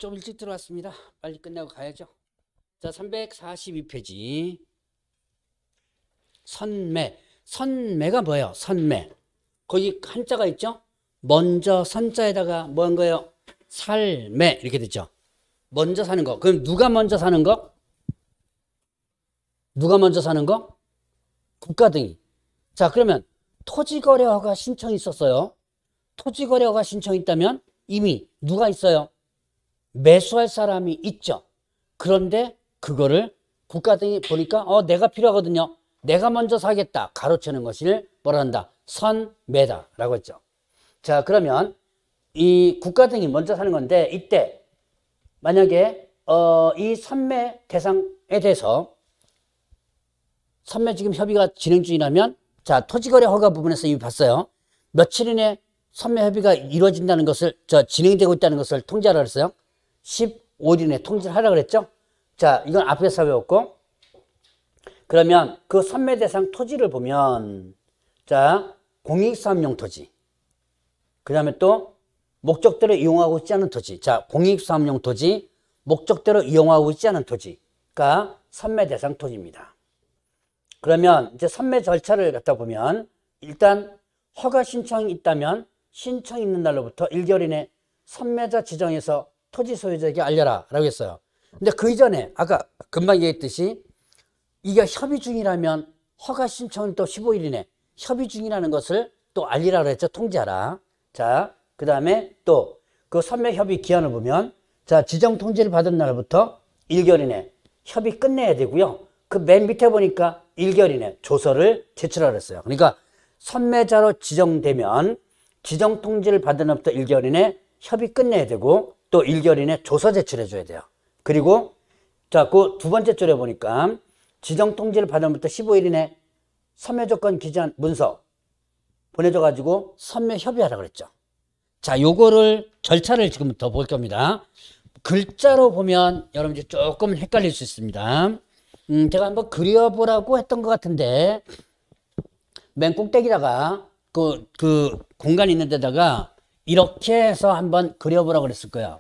좀 일찍 들어왔습니다. 빨리 끝내고 가야죠. 자, 342페이지. 선매. 선매가 뭐예요? 선매. 거기 한자가 있죠? 먼저 선자에다가 뭐 한 거예요? 살매. 이렇게 됐죠? 먼저 사는 거. 그럼 누가 먼저 사는 거? 누가 먼저 사는 거? 국가등이. 자, 그러면 토지거래허가 신청이 있었어요. 토지거래허가 신청이 있다면 이미 누가 있어요? 매수할 사람이 있죠. 그런데 그거를 국가등이 보니까 내가 필요하거든요. 내가 먼저 사겠다. 가로채는 것을 뭐라 한다? 선매다 라고 했죠. 자, 그러면 이 국가등이 먼저 사는 건데 이때 만약에 이 선매 대상에 대해서 선매 지금 협의가 진행 중이라면 자, 토지거래 허가 부분에서 이미 봤어요. 며칠 이내 선매 협의가 이루어진다는 것을 진행되고 있다는 것을 통지하라 그랬어요. 15일 이내 통지를 하라 그랬죠. 자, 이건 앞에서 배웠고 그러면 그 선매 대상 토지를 보면 자, 공익사업용 토지 그 다음에 또 목적대로 이용하고 있지 않은 토지. 자, 공익사업용 토지, 목적대로 이용하고 있지 않은 토지가 선매 대상 토지입니다. 그러면 이제 선매 절차를 갖다 보면 일단 허가 신청이 있다면 신청이 있는 날로부터 1개월 이내 선매자 지정해서 토지 소유자에게 알려라 라고 했어요. 근데 그 이전에 아까 금방 얘기했듯이 이게 협의 중이라면 허가 신청은 또 15일 이내 협의 중이라는 것을 또 알리라 그랬죠. 통지하라. 자, 그 다음에 또 그 선매 협의 기한을 보면 자, 지정 통지를 받은 날부터 1개월 이내 협의 끝내야 되고요. 그 맨 밑에 보니까 1개월 이내 조서를 제출하라 그랬어요. 그러니까 선매자로 지정되면 지정 통지를 받은 날부터 1개월 이내 협의 끝내야 되고 또 1개월 이내 조서 제출해 줘야 돼요. 그리고 자, 그 두 번째 줄에 보니까 지정 통지를 받은 날부터 15일 이내 선매 조건 기재한 문서 보내줘 가지고 선매 협의하라 그랬죠. 자, 요거를 절차를 지금부터 볼 겁니다. 글자로 보면 여러분들 조금 헷갈릴 수 있습니다. 제가 한번 그려보라고 했던 것 같은데 맨 꼭대기다가 그 공간이 있는 데다가 이렇게 해서 한번 그려보라고 그랬을 거예요.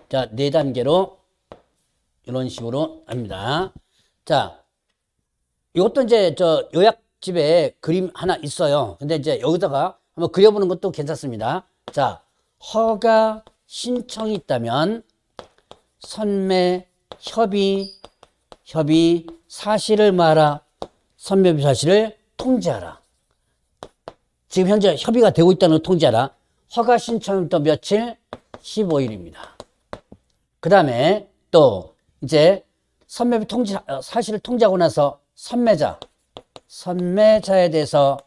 자, 4단계로 이런 식으로 합니다. 자, 이것도 이제 요약집에 그림 하나 있어요. 근데 이제 여기다가 한번 그려보는 것도 괜찮습니다. 자, 허가 신청이 있다면 선매 협의 사실을 말하 선매 협의 사실을 통지하라. 지금 현재 협의가 되고 있다는 걸 통지하라. 허가 신청부터 며칠? 15일입니다. 그 다음에 또 이제 선매 통지 사실을 통지하고 나서 선매자에 대해서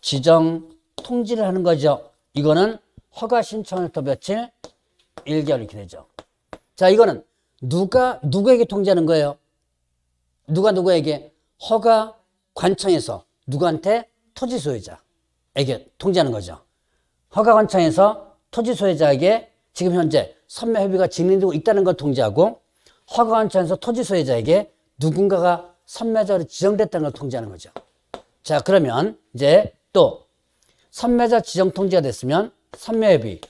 지정 통지를 하는 거죠. 이거는 허가 신청부터 며칠? 1개월 이렇게 되죠. 자, 이거는 누구에게 통지하는 거예요? 누구에게? 허가 관청에서 누구한테? 토지 소유자에게 통지하는 거죠. 허가 관청에서 토지 소유자에게 지금 현재 선매 협의가 진행되고 있다는 걸 통지하고 허가 관청에서 토지 소유자에게 누군가가 선매자로 지정됐다는 걸 통지하는 거죠. 자, 그러면 이제 또 선매자 지정 통지가 됐으면 선매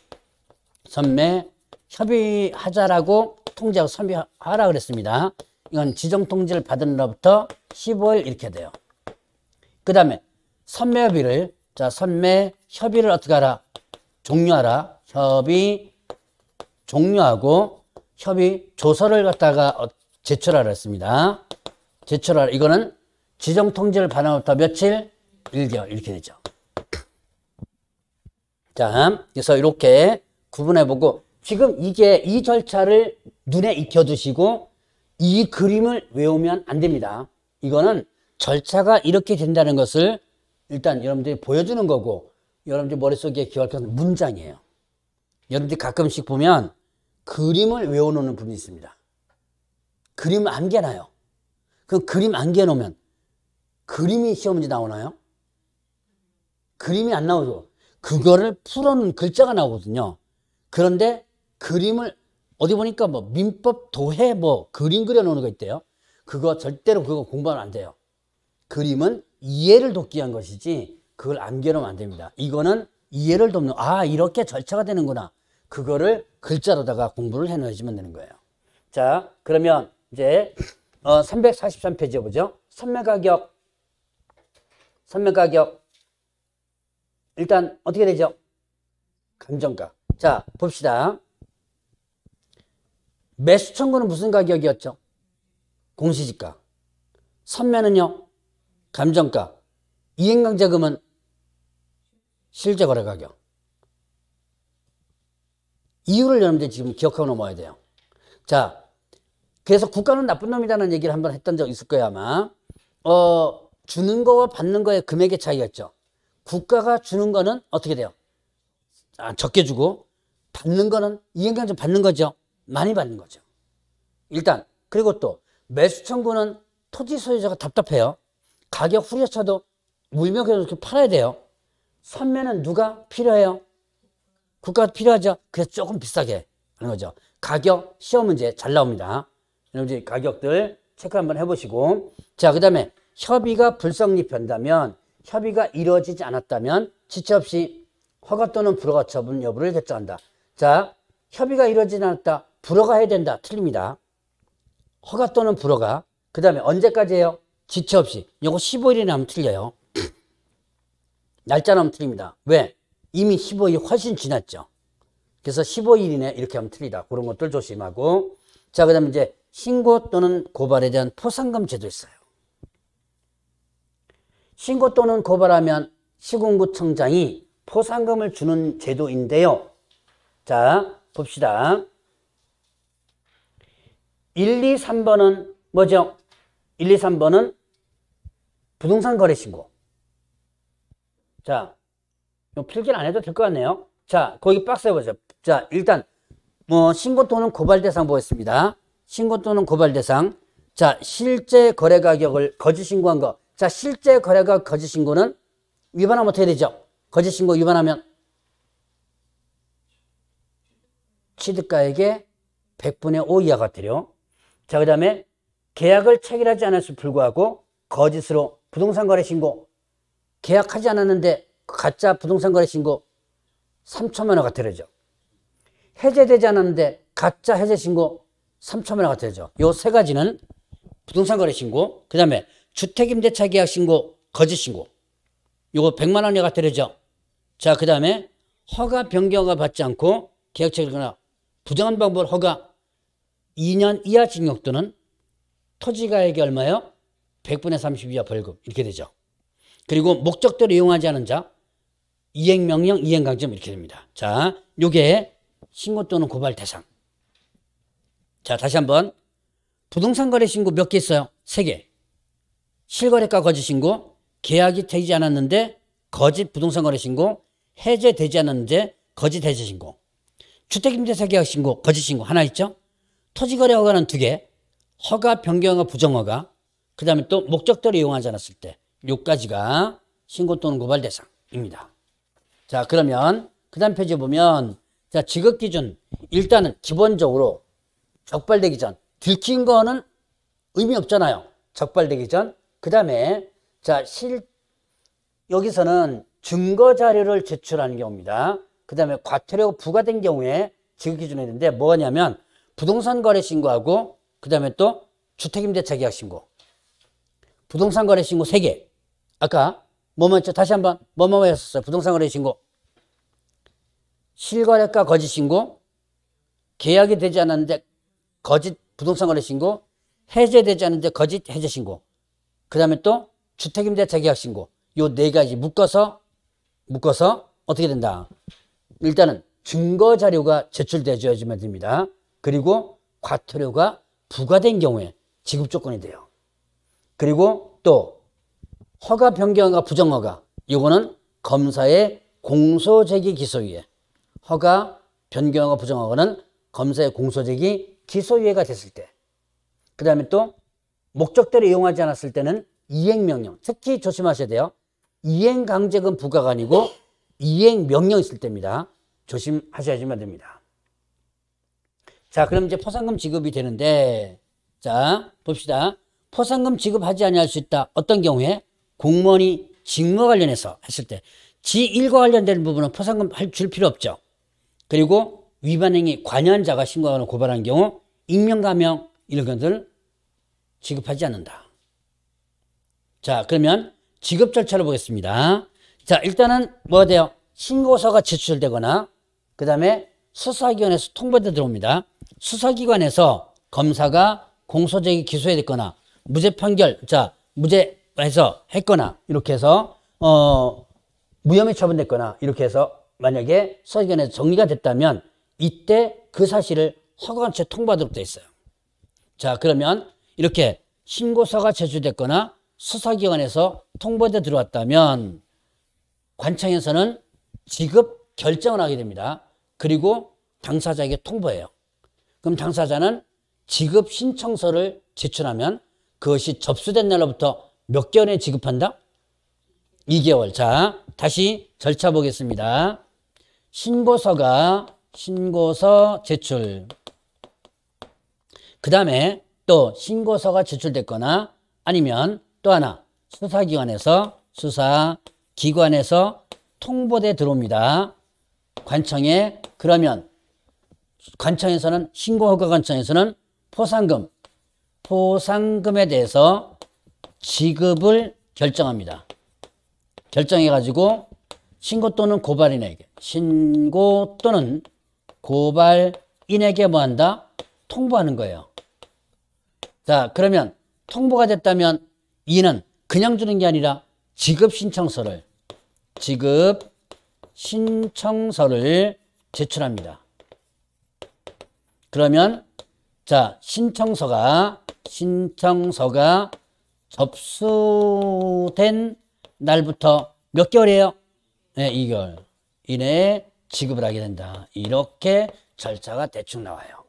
협의하자라고 통지하고 선매하라 그랬습니다. 이건 지정 통지를 받은 날부터 15일 이렇게 돼요. 그 다음에 선매 협의를 어떻게 하라? 종료하라. 협의 종료하고 협의 조서를 갖다가 제출하라 했습니다. 제출하라. 이거는 지정 통지를 받은 날부터 며칠? 1개월 이렇게 되죠. 자, 그래서 이렇게 구분해보고 지금 이 절차를 눈에 익혀두시고 이 그림을 외우면 안 됩니다. 이거는 절차가 이렇게 된다는 것을 일단 여러분들이 보여주는 거고 여러분들 머릿속에 기억하는 문장이에요. 여러분들이 가끔씩 보면 그림을 외워놓는 분이 있습니다. 그림을 암기해놔요. 그럼 그림 암기해놓으면 그림이 시험 문제 나오나요? 그림이 안 나오죠. 그거를 풀어놓은 글자가 나오거든요. 그런데 그림을 어디 보니까 뭐 민법 도해 그림 그려놓는 거 있대요. 그거 절대로 그거 공부하면 안 돼요. 그림은 이해를 돕기 위한 것이지 그걸 암기하면 안 됩니다. 이거는 이해를 돕는 이렇게 절차가 되는구나. 그거를 글자로다가 공부를 해놓으시면 되는 거예요. 자, 그러면 이제 343페이지 보죠. 선매가격. 일단 어떻게 되죠? 감정가. 자, 봅시다. 매수 청구는 무슨 가격이었죠? 공시지가. 선매는요? 감정가. 이행강제금은 실제거래 가격. 이유를 여러분들 지금 기억하고 넘어야 돼요. 자, 그래서 국가는 나쁜 놈이라는 얘기를 한번 했던 적 있을 거예요, 아마. 주는 거와 받는 거의 금액의 차이가 있죠. 국가가 주는 거는 어떻게 돼요? 적게 주고, 받는 거는 이행강제 받는 거죠. 많이 받는 거죠. 일단, 그리고 또 매수 청구는 토지 소유자가 답답해요. 가격 후려쳐도 물명해서 이렇게 팔아야 돼요. 선매는 누가 필요해요? 국가가 필요하죠. 그래서 조금 비싸게 하는 거죠. 가격 시험 문제 잘 나옵니다. 여러분 가격들 체크 한번 해보시고. 자, 그 다음에 협의가 불성립한다면, 협의가 이루어지지 않았다면 지체 없이 허가 또는 불허가 처분 여부를 결정한다. 자, 협의가 이루어지지 않았다. 불허가 해야 된다. 틀립니다. 허가 또는 불허가. 그 다음에 언제까지예요? 지체 없이. 요거 15일이 나면 틀려요. 날짜 나면 틀립니다. 왜? 이미 15일 훨씬 지났죠. 그래서 15일이네 이렇게 하면 틀리다. 그런 것들 조심하고. 자, 그 다음에 이제 신고 또는 고발에 대한 포상금 제도 있어요. 신고 또는 고발하면 시군구청장이 포상금을 주는 제도인데요. 자, 봅시다. 1, 2, 3번은 뭐죠? 1, 2, 3번은 부동산 거래 신고. 자, 필기는 안 해도 될 것 같네요. 자, 거기 박스에 보세요. 자, 일단 신고 또는 고발 대상 보겠습니다. 신고 또는 고발 대상. 자, 실제 거래 가격을 거짓 신고한 거. 자, 실제 거래가 거짓 신고는 위반하면 어떻게 되죠? 거짓 신고 위반하면 취득가액의 100분의 5 이하가 되려. 자, 그 다음에 계약을 체결하지 않았을 불구하고 거짓으로 부동산 거래 신고. 계약하지 않았는데 가짜 부동산 거래 신고 3천만 원가 되죠. 해제되지 않았는데 가짜 해제 신고 3천만 원가 되죠. 요 세 가지는 부동산 거래 신고. 그 다음에 주택임대차 계약 신고, 거짓 신고. 요거 100만 원 이하가 되죠. 자, 그 다음에 허가 변경을 받지 않고 계약 체결하거나 부정한 방법을 허가 2년 이하 징역 또는 토지가액이 얼마요? 100분의 30 이하 벌금. 이렇게 되죠. 그리고 목적대로 이용하지 않은 자, 이행명령, 이행강제금 이렇게 됩니다. 자, 요게 신고 또는 고발 대상. 자, 다시 한번. 부동산 거래 신고 몇 개 있어요? 3개. 실거래가 거짓 신고, 계약이 되지 않았는데 거짓 부동산 거래 신고, 해제되지 않았는데 거짓 해제 신고. 주택임대차 계약 신고, 거짓 신고 하나 있죠? 토지거래 허가는 2개. 허가 변경허가 부정허가. 그 다음에 또 목적대로 이용하지 않았을 때 요까지가 신고 또는 고발 대상입니다. 자, 그러면 그 다음 페이지에 보면 자, 지급기준. 일단은 기본적으로 적발되기 전 들킨 거는 의미 없잖아요. 적발되기 전. 그 다음에 자, 여기서는 증거자료를 제출하는 경우입니다. 그 다음에 과태료가 부과된 경우에 지급기준이 있는데 뭐냐면 부동산 거래 신고하고 그 다음에 또 주택임대차 계약 신고. 부동산 거래 신고 3개. 아까 뭐였죠? 다시 한번 뭐뭐 했었어요? 부동산 거래 신고. 실거래가 거짓 신고. 계약이 되지 않았는데 거짓 부동산 거래 신고. 해제되지 않았는데 거짓 해제 신고. 그 다음에 또 주택임대차 계약 신고. 요 4가지 묶어서 어떻게 된다? 일단은 증거자료가 제출되어야지만 됩니다. 그리고 과태료가 부과된 경우에 지급 조건이 돼요. 그리고 또 허가 변경허가 부정허가. 요거는 검사의 공소제기 기소유예. 허가 변경허가 부정허가는 검사의 공소제기 기소유예가 됐을 때. 그 다음에 또 목적대로 이용하지 않았을 때는 이행명령. 특히 조심하셔야 돼요. 이행강제금 부과가 아니고 이행명령 있을 때입니다. 조심하셔야지만 됩니다. 자, 그럼 이제 포상금 지급이 되는데, 자, 봅시다. 포상금 지급하지 아니할 수 있다. 어떤 경우에? 공무원이 직무와 관련해서 했을 때. 지 일과 관련된 부분은 포상금 줄 필요 없죠. 그리고 위반행위 관여한 자가 신고하거나 고발한 경우 익명감형 이런 것들 지급하지 않는다. 자, 그러면 지급 절차를 보겠습니다. 자, 일단은 뭐가 돼요? 신고서가 제출되거나 그 다음에 수사기관에서 통보돼 들어옵니다. 수사기관에서 검사가 공소제기 기소해 됐거나 무죄 판결, 자, 무죄해서 했거나 이렇게 해서 무혐의 처분됐거나 이렇게 해서 만약에 수사기관에서 정리가 됐다면 이때 그 사실을 허가한채 통보하도록 되어 있어요. 자, 그러면 이렇게 신고서가 제출됐거나 수사기관에서 통보돼 들어왔다면 관청에서는 지급 결정을 하게 됩니다. 그리고 당사자에게 통보해요. 그럼 당사자는 지급 신청서를 제출하면 그것이 접수된 날로부터 몇 개월에 지급한다? 2개월. 자, 다시 절차 보겠습니다. 신고서 제출. 그 다음에 또 신고서가 제출됐거나 아니면 또 하나 수사기관에서 통보돼 들어옵니다. 관청에. 그러면 관청에서는 신고허가 관청에서는 포상금에 대해서 지급을 결정합니다. 결정해가지고 신고 또는 고발인에게 뭐한다? 통보하는 거예요. 자, 그러면 통보가 됐다면 이는 그냥 주는 게 아니라 지급 신청서를 제출합니다. 그러면 자, 신청서가 접수된 날부터 몇 개월이에요? 네, 2개월 이내에 지급을 하게 된다. 이렇게 절차가 대충 나와요.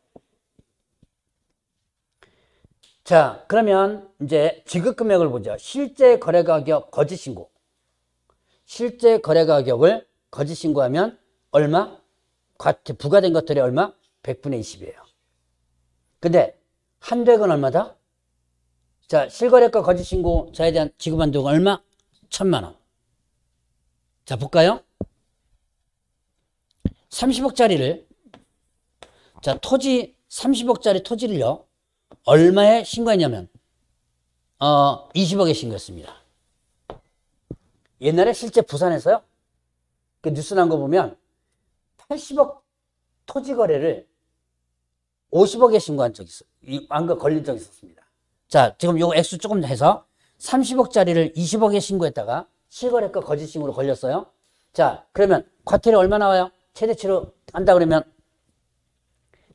자, 그러면 이제 지급 금액을 보죠. 실제 거래 가격 거짓 신고. 실제 거래 가격을 거짓 신고하면 얼마? 부과된 것들이 얼마? 100분의 20이에요. 근데 한도액은 얼마다? 자, 실거래가 거짓 신고자에 대한 지급 한도가 얼마? 1,000만 원. 자, 볼까요? 30억짜리를 자, 30억짜리 토지를요. 얼마에 신고했냐면 20억에 신고했습니다. 옛날에 실제 부산에서요. 그 뉴스 난 거 보면 80억 토지 거래를 50억에 신고한 적이 있어요. 안거 걸린 적이 있었습니다. 자, 지금 요 액수 조금 해서 30억짜리를 20억에 신고했다가 실거래가 거짓 신고로 걸렸어요. 자, 그러면 과태료 얼마 나와요? 최대치로 한다 그러면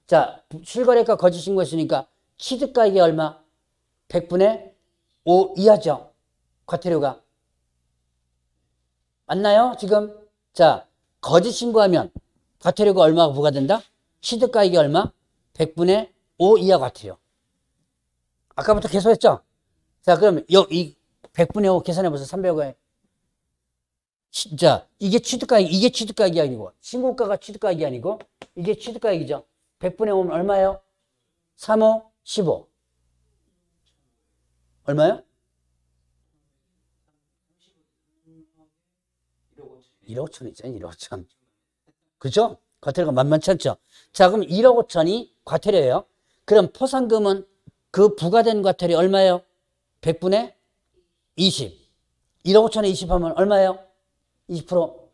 자, 실거래가 거짓 신고했으니까 취득가액이 얼마? 100분의 5 이하죠. 과태료가. 맞나요? 지금? 자, 거짓 신고하면 과태료가 얼마가 부과된다? 취득가액이 얼마? 100분의 5 이하 과태료. 아까부터 계속 했죠? 자, 그럼 이 100분의 5 계산해보세요. 300원. 자, 이게 취득가액이 아니고, 신고가가 취득가액이 아니고, 이게 취득가액이죠. 100분의 5면 얼마예요? 3, 5, 15. 얼마요? 1억 5천이죠. 1억 5천. 그죠? 과태료가 만만치 않죠. 자, 그럼 1억 5천이 과태료예요. 그럼 포상금은 그 부과된 과태료 얼마예요? 100분의 20. 1억 5천에 20 하면 얼마예요? 20%.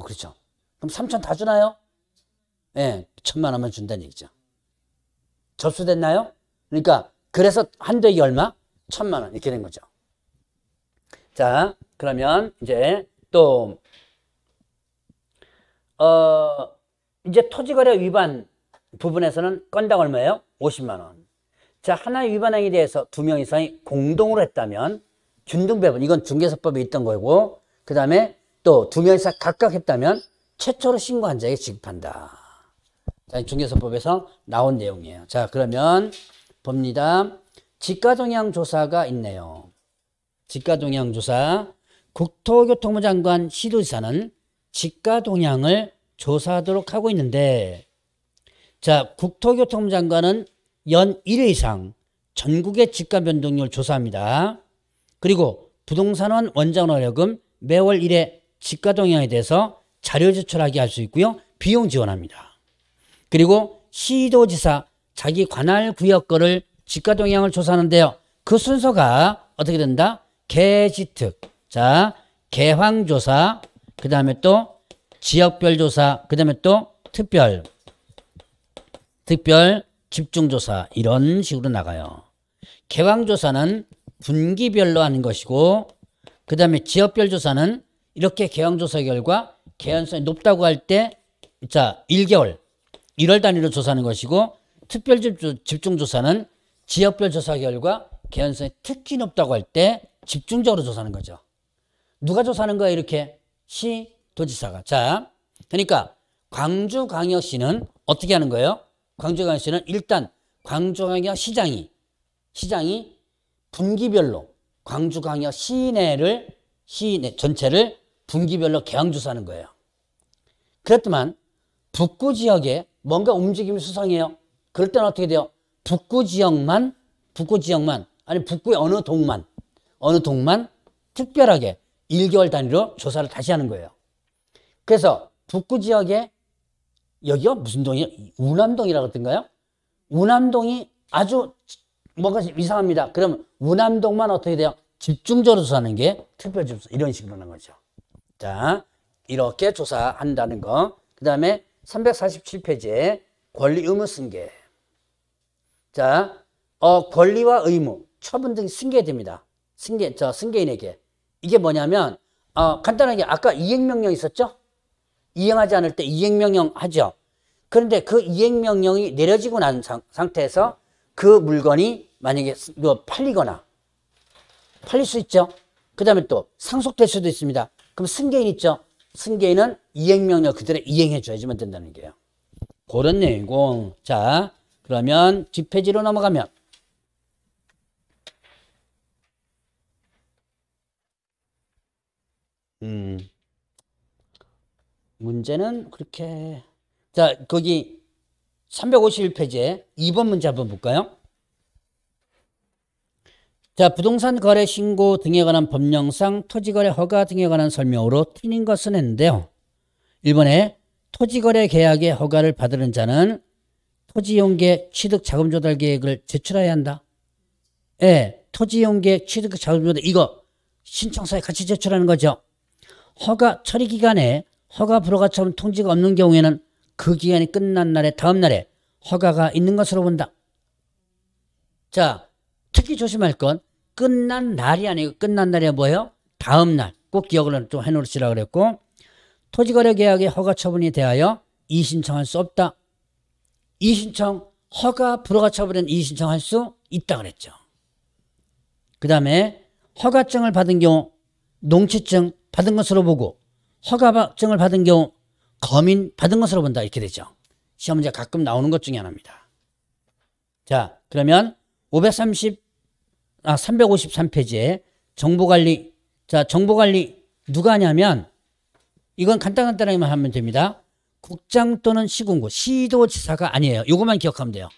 그렇죠. 그럼 3천 다 주나요? 예, 1,000만 원만 준다는 얘기죠. 접수됐나요? 그러니까 그래서 한도액이 얼마? 1,000만 원 이렇게 된 거죠. 자, 그러면 이제 또 이제 토지거래 위반 부분에서는 건당 얼마예요? 50만 원. 자, 하나의 위반행위에 대해서 2명 이상이 공동으로 했다면 균등배분, 이건 중개사법에 있던 거고, 그 다음에 또 2명 이상 각각 했다면 최초로 신고한 자에게 지급한다. 자, 중개사법에서 나온 내용이에요. 자, 그러면 봅니다. 지가동향 조사가 있네요. 지가동향 조사. 국토교통부 장관 시도지사는 지가동향을 조사하도록 하고 있는데, 자, 국토교통부 장관은 연 1회 이상 전국의 지가 변동률 조사합니다. 그리고 부동산원 원자원화력은 매월 1회 지가 동향에 대해서 자료 제출하게 할 수 있고요. 비용 지원합니다. 그리고 시도지사 자기 관할 구역 거를 집가 동향을 조사하는데요. 그 순서가 어떻게 된다? 개지특. 자, 개황조사, 그 다음에 또 지역별 조사, 그 다음에 또 특별 집중조사, 이런 식으로 나가요. 개황조사는 분기별로 하는 것이고, 그 다음에 지역별 조사는 이렇게 개황조사 결과 개연성이 높다고 할 때, 자, 1개월, 1월 단위로 조사하는 것이고, 특별 집중조사는 지역별 조사 결과 개연성이 특히 높다고 할 때 집중적으로 조사하는 거죠. 누가 조사하는 거예요? 이렇게 시도지사가. 자, 그러니까 광주광역시는 어떻게 하는 거예요? 광주광역시는 일단 광주광역 시장이 분기별로 광주광역 시내 전체를 분기별로 개항조사하는 거예요. 그렇지만 북구 지역에 뭔가 움직임이 수상해요. 그럴 때는 어떻게 돼요? 북구 지역만 아니 북구의 어느 동만 특별하게 1개월 단위로 조사를 다시 하는 거예요. 그래서 북구 지역에 여기요? 무슨 동이요? 우남동이라고 했던가요? 우남동이 아주 뭔가 이상합니다. 그럼 우남동만 어떻게 돼요? 집중적으로 조사하는 게 특별조사, 이런 식으로 하는 거죠. 자, 이렇게 조사한다는 거. 그 다음에 347페이지에 권리 의무 승계. 자, 권리와 의무, 처분 등이 승계됩니다. 승계인에게. 이게 뭐냐면, 간단하게 아까 이행명령 있었죠? 이행하지 않을 때 이행명령 하죠. 그런데 그 이행명령이 내려지고 난 상태에서 그 물건이 만약에 팔리거나, 팔릴 수 있죠. 그 다음에 또 상속될 수도 있습니다. 그럼 승계인 있죠. 승계인은 이행명령 그대로 이행해줘야지만 된다는 게요. 그런 내용이고. 자, 그러면 뒷페이지로 넘어가면 문제는 그렇게, 자, 거기 351페이지에 2번 문제 한번 볼까요? 자, 부동산 거래 신고 등에 관한 법령상 토지거래 허가 등에 관한 설명으로 틀린 것은 했는데요. 1번에 토지거래 계약의 허가를 받으는 자는 토지이용계획 취득 자금 조달 계획을 제출해야 한다. 예, 토지이용계획 취득 자금 조달, 이거 신청서에 같이 제출하는 거죠. 허가 처리 기간에 허가 불허가 처분 통지가 없는 경우에는 그 기간이 끝난 날에 다음 날에 허가가 있는 것으로 본다. 자, 특히 조심할 건 끝난 날이 아니고 끝난 날이 뭐예요? 다음 날. 꼭 기억을 좀 해놓으시라고 그랬고, 토지거래 계약의 허가 처분에 대하여 이의신청할 수 없다. 이의신청, 허가 불허가 처분은 이의신청할 수 있다 그랬죠. 그 다음에 허가증을 받은 경우 농취증 받은 것으로 보고, 허가증을 받은 경우 검인 받은 것으로 본다, 이렇게 되죠. 시험 문제 가끔 나오는 것 중에 하나입니다. 자, 그러면 353페이지에 정보관리. 자, 정보관리 누가 하냐면, 이건 간단하게만 하면 됩니다. 국장 또는 시군구, 시도지사가 아니에요. 이것만 기억하면 돼요.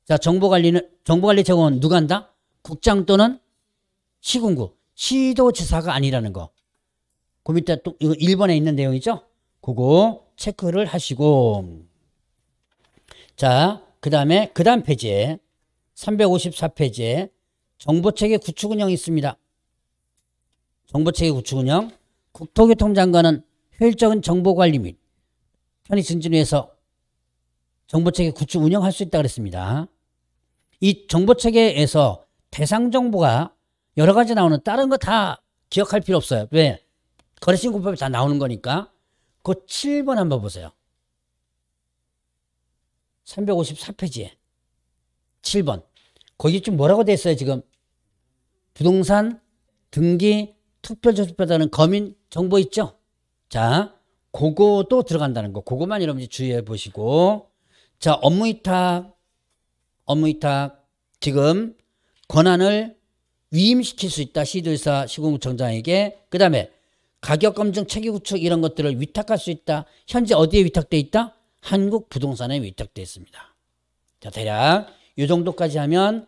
자, 정보관리 제공은 누가 한다? 국장 또는 시군구, 시도지사가 아니라는 거. 그 밑에 또 이거 1번에 있는 내용이죠? 그거 체크를 하시고. 자, 그 다음 페이지에 354페이지에 정보체계 구축 운영이 있습니다. 정보체계 구축 운영. 국토교통장관은 효율적인 정보관리 및 편의 증진을 위해서 정보체계 구축 운영할 수 있다 그랬습니다. 이 정보체계에서 대상 정보가 여러 가지 나오는, 다른 거 다 기억할 필요 없어요. 왜? 거래신고법이 다 나오는 거니까. 그 7번 한번 보세요. 354페이지에 7번. 거기 좀 뭐라고 돼 있어요 지금? 부동산 등기 특별조사받는 검인 정보 있죠? 자, 그거도 들어간다는 거. 그거만 여러분이 주의해 보시고. 자, 업무위탁. 지금 권한을 위임시킬 수 있다. 시도지사, 시공구청장에게. 그 다음에 가격검증, 체계구축 이런 것들을 위탁할 수 있다. 현재 어디에 위탁돼 있다? 한국부동산에 위탁돼 있습니다. 자, 대략 이 정도까지 하면